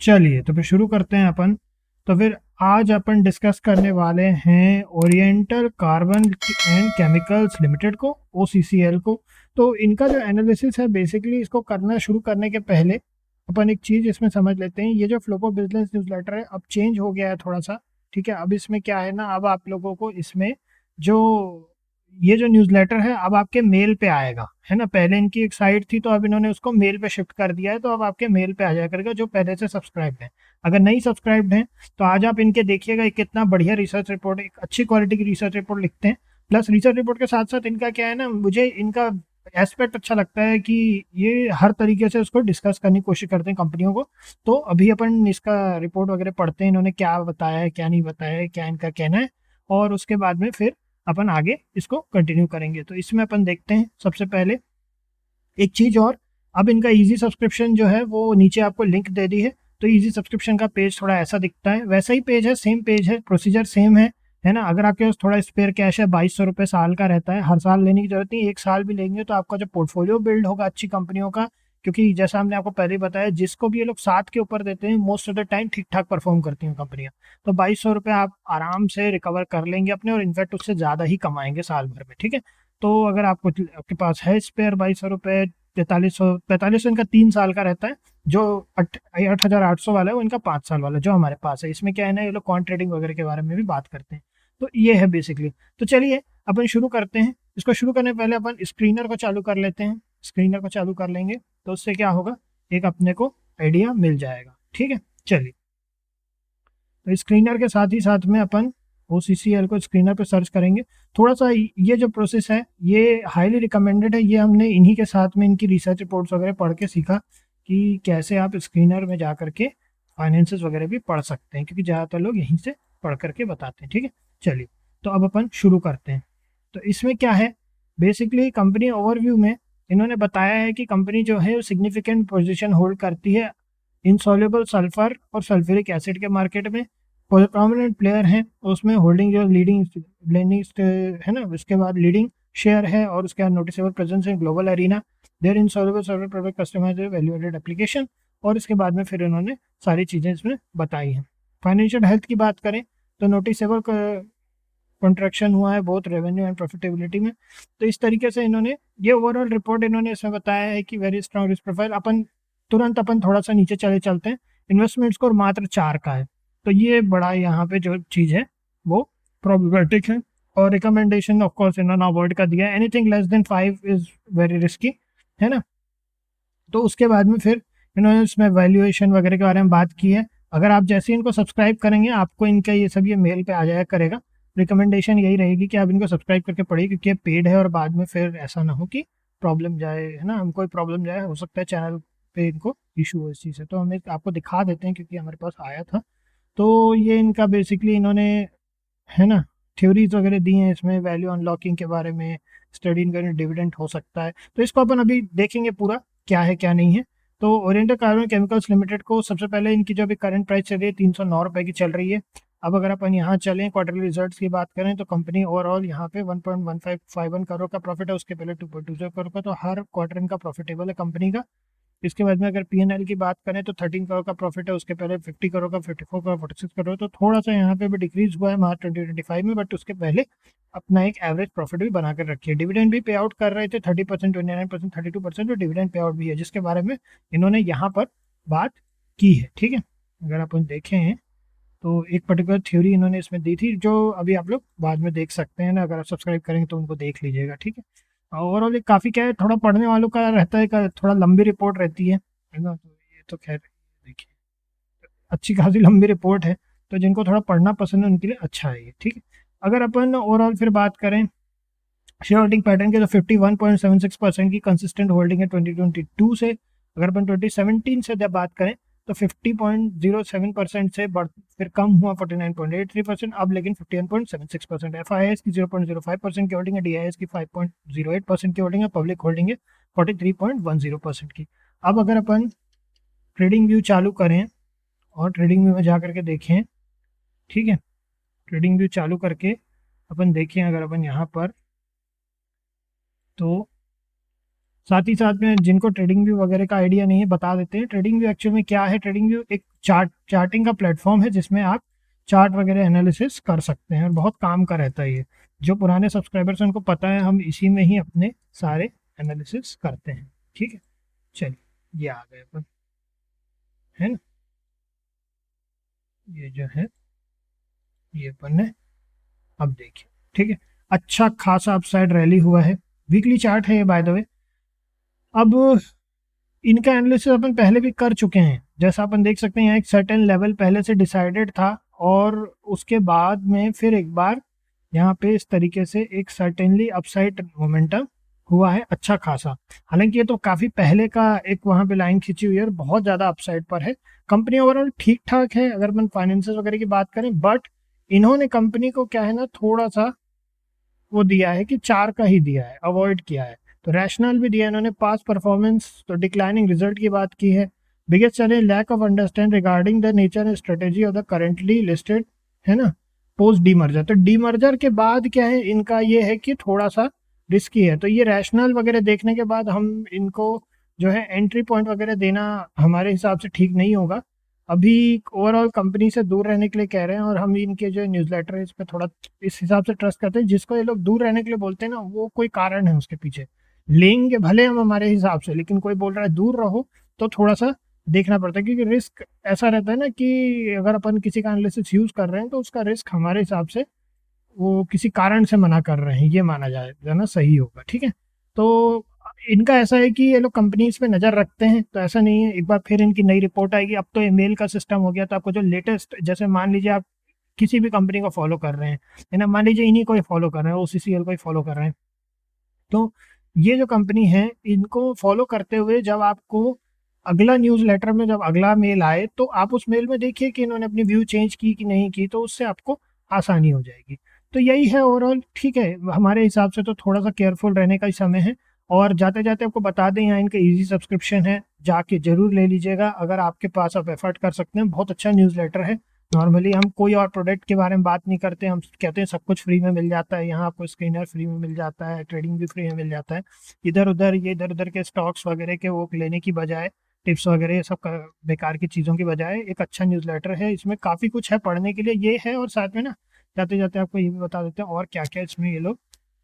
चलिए तो फिर शुरू करते हैं अपन। तो फिर आज अपन डिस्कस करने वाले हैं oriental carbon and chemicals limited को, OCCL को। तो इनका जो एनालिसिस है बेसिकली इसको करना शुरू करने के पहले अपन एक चीज़ इसमें समझ लेते हैं। ये जो फ्लोपो बिजनेस न्यूज़लेटर है अब चेंज हो गया है थोड़ा सा, ठीक है। अब इसमें क्या है ना, अब आप लोगों को इसमें जो ये जो न्यूज़लेटर है अब आपके मेल पे आएगा, है ना। पहले इनकी एक साइट थी तो अब इन्होंने उसको मेल पे शिफ्ट कर दिया है, तो अब आपके मेल पे आ जाया करेगा जो पहले से सब्सक्राइब है। अगर नहीं सब्सक्राइब्ड हैं तो आज आप इनके देखिएगा, एक कितना बढ़िया रिसर्च रिपोर्ट, एक अच्छी क्वालिटी की रिसर्च रिपोर्ट लिखते हैं। प्लस रिसर्च रिपोर्ट के साथ साथ इनका क्या है ना, मुझे इनका एस्पेक्ट अच्छा लगता है कि ये हर तरीके से उसको डिस्कस करने की कोशिश करते हैं कंपनियों को। तो अभी अपन इसका रिपोर्ट वगैरह पढ़ते हैं, इन्होंने क्या बताया है क्या नहीं बताया है, क्या इनका कहना है, और उसके बाद में फिर अपन आगे इसको कंटिन्यू करेंगे। तो इसमें अपन देखते हैं सबसे पहले एक चीज़ और। अब इनका इजी सब्सक्रिप्शन जो है वो नीचे आपको लिंक दे दी है। तो इजी सब्सक्रिप्शन का पेज थोड़ा ऐसा दिखता है, वैसा ही पेज है, सेम पेज है, प्रोसीजर सेम है ना। अगर आपके पास थोड़ा स्पेयर कैश है, 2200 रुपये साल का रहता है, हर साल लेने की जरूरत नहीं, एक साल भी लेंगे तो आपका जो पोर्टफोलियो बिल्ड होगा अच्छी कंपनियों का। क्योंकि जैसा हमने आपको पहले ही बताया, जिसको भी ये लोग 7 के ऊपर देते हैं मोस्ट ऑफ द टाइम ठीक ठाक परफॉर्म करती हैं कंपनियां। तो 2200 रुपये आप आराम से रिकवर कर लेंगे अपने, और इनफैक्ट उससे ज़्यादा ही कमाएंगे साल भर में, ठीक है। तो अगर आपको आपके पास है स्पेयर 2200 रुपये, 4500 इनका 3 साल का रहता है। जो 8,800 वाला है वो इनका 5 साल वाला जो हमारे पास है। इसमें क्या है ना, ये लोग कॉन्ट ट्रेडिंग वगैरह के बारे में भी बात करते हैं। तो ये है बेसिकली। तो चलिए अपन शुरू करते हैं। इसको शुरू करने से पहले अपन स्क्रीनर को चालू कर लेते हैं। स्क्रीनर को चालू कर लेंगे तो उससे क्या होगा, एक अपने को आइडिया मिल जाएगा, ठीक है। चलिए, तो स्क्रीनर के साथ ही साथ में अपन OCCL को स्क्रीनर पे सर्च करेंगे। थोड़ा सा ये जो प्रोसेस है ये हाईली रिकमेंडेड है। ये हमने इन्हीं के साथ में इनकी रिसर्च रिपोर्ट्स वगैरह पढ़ के सीखा कि कैसे आप स्क्रीनर में जा करके फाइनेंसेस वगैरह भी पढ़ सकते हैं, क्योंकि ज़्यादातर लोग यहीं से पढ़ करके बताते हैं, ठीक है। चलिए, तो अब अपन शुरू करते हैं। तो इसमें क्या है, बेसिकली कंपनी ओवरव्यू में इन्होंने बताया है कि कंपनी जो है सिग्निफिकेंट पोजीशन होल्ड करती है इनसॉल्युबल सल्फर और सल्फ्यूरिक एसिड के मार्केट में। प्रोमिनेंट प्लेयर हैं उसमें, होल्डिंग जो लीडिंग लेनिस्ट है ना, उसके बाद लीडिंग शेयर है, और उसके बाद noticeable presence in global arena, there insoluble sulphur product customise value added application. और इसके बाद में फिर इन्होंने सारी चीज़ें इसमें बताई हैं। फाइनेंशियल हेल्थ की बात करें तो नोटिसेबल कंट्रैक्शन हुआ है बहुत रेवेन्यू एंड प्रॉफिटेबिलिटी में। तो इस तरीके से इन्होंने ये ओवरऑल रिपोर्ट इन्होंने इसमें बताया है कि वेरी स्ट्रॉन्ग रिस्क प्रोफाइल। अपन थोड़ा सा नीचे चले चलते हैं। इन्वेस्टमेंट स्कोर मात्र 4 का है, तो ये बड़ा यहाँ पे जो चीज़ है वो प्रॉब्लमेटिक है। और रिकमेंडेशन ऑफ कोर्स इन्होंने अवॉइड कर दिया है, anything less than 5 is very risky, है ना। तो उसके बाद में फिर इन्होंने इसमें वैल्यूएशन वगैरह के बारे में बात की है। अगर आप जैसे ही इनको सब्सक्राइब करेंगे आपको इनका ये सब ये मेल पे आ जाया करेगा। रिकमेंडेशन यही रहेगी कि आप इनको सब्सक्राइब करके पढ़िए, क्योंकि ये पेड है और बाद में फिर ऐसा ना हो कि प्रॉब्लम जाए, है ना, हमको प्रॉब्लम जाए, हो सकता है चैनल पे इनको इशू हो इस चीज़ से। तो हम आपको दिखा देते हैं क्योंकि हमारे पास आया था। तो ये इनका बेसिकली इन्होंने, है ना, थ्योरीज वगैरह दी हैं इसमें वैल्यू अनलॉकिंग के बारे में, स्टडी इनका डिविडेंड हो सकता है। तो इसको अपन अभी देखेंगे पूरा क्या है क्या नहीं है। तो ओरिएंटल कार्बन केमिकल्स लिमिटेड को सबसे पहले इनकी जो अभी करंट प्राइस चल रही है 309 रुपये की चल रही है। अब अगर अपन यहाँ चलें क्वार्टरली रिजल्ट्स की बात करें तो कंपनी ओवरऑल यहाँ पे 1.1551 करोड़ का प्रॉफिट है, उसके पहले 2.20 करोड़ का। तो हर क्वार्टर इनका प्रॉफिटेबल है कंपनी का। इसके बाद में अगर P&L की बात करें तो 13 करोड़ का प्रॉफिट है, उसके पहले 50 करोड़ का, 54 करोड़, 46 करोड़। तो थोड़ा सा यहाँ पे भी डिक्रीज हुआ है मार्च 2025 में, बट उसके पहले अपना एक एवरेज प्रॉफिट भी बना कर रखी है। डिविडेंड भी पे आउट कर रहे थे 30%, 29%, 32%, तो डिविडेंड पे आउट भी है, जिसके बारे में इन्होंने यहाँ पर बात की है, ठीक है। अगर अपन देखें तो एक पर्टिकुलर थ्योरी इन्होंने इसमें दी थी जो अभी आप लोग बाद में देख सकते हैं ना, अगर आप सब्सक्राइब करेंगे तो उनको देख लीजिएगा, ठीक है। ओवरऑल एक काफ़ी क्या है, थोड़ा पढ़ने वालों का रहता है का थोड़ा लंबी रिपोर्ट रहती है ना। तो ये तो खैर देखिए अच्छी खासी लंबी रिपोर्ट है, तो जिनको थोड़ा पढ़ना पसंद है उनके लिए अच्छा है ये, ठीक है। अगर अपन ओवरऑल फिर बात करें शेयर होल्डिंग पैटर्न के, तो 51.76% की कंसिस्टेंट होल्डिंग है 2022 से। अगर अपन 2017 से जब बात करें तो 50.07% से बढ़ फिर कम हुआ 49.83%, अब लेकिन 51.76%। FIS की 0.05% की होल्डिंग है, DIS की 5.08% की होल्डिंग है, पब्लिक होल्डिंग है 43.10% की। अब अगर अपन ट्रेडिंग व्यू चालू करें और ट्रेडिंग व्यू में जा करके देखें, ठीक है, ट्रेडिंग व्यू चालू करके अपन देखें अगर अपन यहाँ पर, तो साथ ही साथ में जिनको ट्रेडिंग व्यू वगैरह का आइडिया नहीं है बता देते हैं। ट्रेडिंग व्यू एक्चुअल में क्या है? ट्रेडिंग व्यू एक चार्टिंग का प्लेटफॉर्म है जिसमें आप चार्ट वगैरह एनालिसिस कर सकते हैं और बहुत काम का रहता है ये। जो पुराने सब्सक्राइबर्स हैं उनको पता है, हम इसी में ही अपने सारे एनालिसिस करते हैं। ठीक है, चलिए ये आ गए अपन, है ना? ये जो है ये अपन ने अब देखिए, ठीक है, अच्छा खासा अपसाइड रैली हुआ है। वीकली चार्ट है ये बाय द वे। अब इनका एनालिसिस अपन पहले भी कर चुके हैं। जैसा अपन देख सकते हैं यहाँ एक सर्टेन लेवल पहले से डिसाइडेड था और उसके बाद में फिर एक बार यहाँ पे इस तरीके से एक सर्टेनली अपसाइड मोमेंटम हुआ है अच्छा खासा। हालांकि ये तो काफ़ी पहले का एक वहाँ पे लाइन खींची हुई है और बहुत ज़्यादा अपसाइड पर है। कंपनी ओवरऑल ठीक ठाक है अगर अपन फाइनेंसेस वगैरह की बात करें, बट इन्होंने कंपनी को क्या है ना, थोड़ा सा वो दिया है कि 4 का ही दिया है, अवॉइड किया है। तो रैशनल भी दिया है इन्होंने, past performance to declining result की बात की है। Biggest challenge lack of understand regarding the nature and strategy of the currently listed, है ना, पोस्ट डीमर्जर। तो डीमर्जर के बाद क्या है इनका ये है कि थोड़ा सा रिस्की है। तो ये रैशनल वगैरह देखने के बाद हम इनको जो है एंट्री पॉइंट वगैरह देना हमारे हिसाब से ठीक नहीं होगा। अभी ओवरऑल कंपनी से दूर रहने के लिए कह रहे हैं और हम इनके जो न्यूज़लेटर है इस पे थोड़ा इस हिसाब से ट्रस्ट करते हैं। जिसको ये लोग दूर रहने के लिए बोलते हैं ना, वो कोई कारण है उसके पीछे। लेंगे भले हम हमारे हिसाब से, लेकिन कोई बोल रहा है दूर रहो तो थोड़ा सा देखना पड़ता है, क्योंकि रिस्क ऐसा रहता है ना कि अगर अपन किसी का एनालिसिस यूज़ कर रहे हैं तो उसका रिस्क हमारे हिसाब से वो किसी कारण से मना कर रहे हैं, ये माना जाए ना सही होगा। ठीक है, तो इनका ऐसा है कि ये लोग कंपनीज पे नज़र रखते हैं, तो ऐसा नहीं है। एक बार फिर इनकी नई रिपोर्ट आएगी। अब तो ईमेल का सिस्टम हो गया, तो आपको जो लेटेस्ट, जैसे मान लीजिए आप किसी भी कंपनी को फॉलो कर रहे हैं, है ना, मान लीजिए इन्हीं को ही फॉलो कर रहे हैं, OCCL को ही फॉलो कर रहे हैं, तो ये जो कंपनी है इनको फॉलो करते हुए जब आपको अगला न्यूज़लेटर में जब अगला मेल आए तो आप उस मेल में देखिए कि इन्होंने अपनी व्यू चेंज की कि नहीं की, तो उससे आपको आसानी हो जाएगी। तो यही है ओवरऑल। ठीक है, हमारे हिसाब से तो थोड़ा सा केयरफुल रहने का ही समय है। और जाते जाते आपको बता दें, यहाँ इनका इजी सब्सक्रिप्शन है, जाके जरूर ले लीजिएगा अगर आपके पास आप एफर्ट कर सकते हैं। बहुत अच्छा न्यूज़लेटर है। नॉर्मली हम कोई और प्रोडक्ट के बारे में बात नहीं करते, हम कहते हैं सब कुछ फ्री में मिल जाता है। यहाँ आपको स्क्रीनर फ्री में मिल जाता है, ट्रेडिंग भी फ्री में मिल जाता है। इधर उधर के स्टॉक्स वगैरह के वो लेने की बजाय, टिप्स वगैरह ये सब बेकार की चीज़ों की बजाय एक अच्छा न्यूज़लेटर है। इसमें काफ़ी कुछ है पढ़ने के लिए, ये है। और साथ में ना जाते जाते आपको ये भी बता देते हैं और क्या क्या इसमें ये लोग,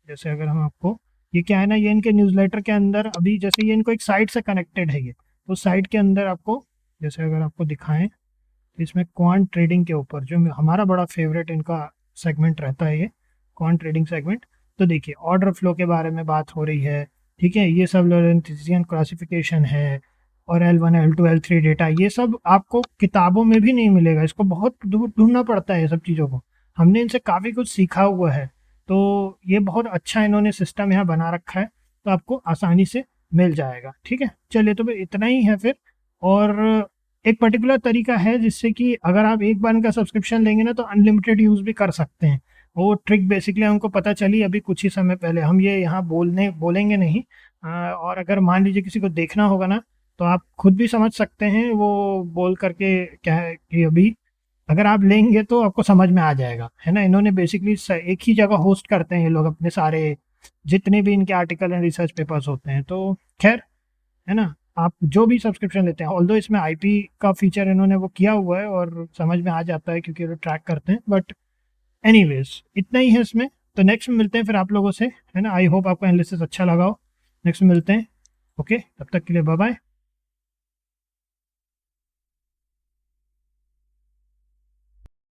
जैसे अगर हम आपको, ये क्या है ना, ये इनके न्यूज़लेटर के अंदर अभी जैसे ये इनको एक साइट से कनेक्टेड है ये, तो साइट के अंदर आपको जैसे अगर आपको दिखाएं तो इसमें क्वांट ट्रेडिंग के ऊपर जो हमारा बड़ा फेवरेट इनका सेगमेंट रहता है, ये क्वांट ट्रेडिंग सेगमेंट। तो देखिए ऑर्डर फ्लो के बारे में बात हो रही है। ठीक है, ये सब लोरेंथियन क्लासिफिकेशन है और L1 L2 L3 डेटा, ये सब आपको किताबों में भी नहीं मिलेगा। इसको बहुत दूर ढूंढना पड़ता है ये सब चीज़ों को। हमने इनसे काफ़ी कुछ सीखा हुआ है, तो ये बहुत अच्छा इन्होंने सिस्टम यहाँ बना रखा है, तो आपको आसानी से मिल जाएगा। ठीक है, चलिए तो फिर इतना ही है फिर। और एक पर्टिकुलर तरीका है जिससे कि अगर आप एक बार इनका सब्सक्रिप्शन लेंगे ना तो अनलिमिटेड यूज़ भी कर सकते हैं। वो ट्रिक बेसिकली हमको पता चली अभी कुछ ही समय पहले, हम ये यहाँ बोलेंगे नहीं। और अगर मान लीजिए किसी को देखना होगा ना तो आप खुद भी समझ सकते हैं वो बोल करके, क्या है कि अभी अगर आप लेंगे तो आपको समझ में आ जाएगा, है ना। इन्होंने बेसिकली एक ही जगह होस्ट करते हैं ये लोग अपने सारे जितने भी इनके आर्टिकल एंड रिसर्च पेपर्स होते हैं। तो खैर, है ना, आप जो भी सब्सक्रिप्शन लेते हैं, ऑल्दो इसमें IP का फीचर इन्होंने वो किया हुआ है और समझ में आ जाता है क्योंकि वो ट्रैक करते हैं। बट एनीवेज इतना ही है इसमें। तो नेक्स्ट में मिलते हैं फिर आप लोगों से, है ना। आई होप आपको एनालिसिस अच्छा लगा हो। नेक्स्ट में मिलते हैं। ओके, तब तक के लिए बाय बाय।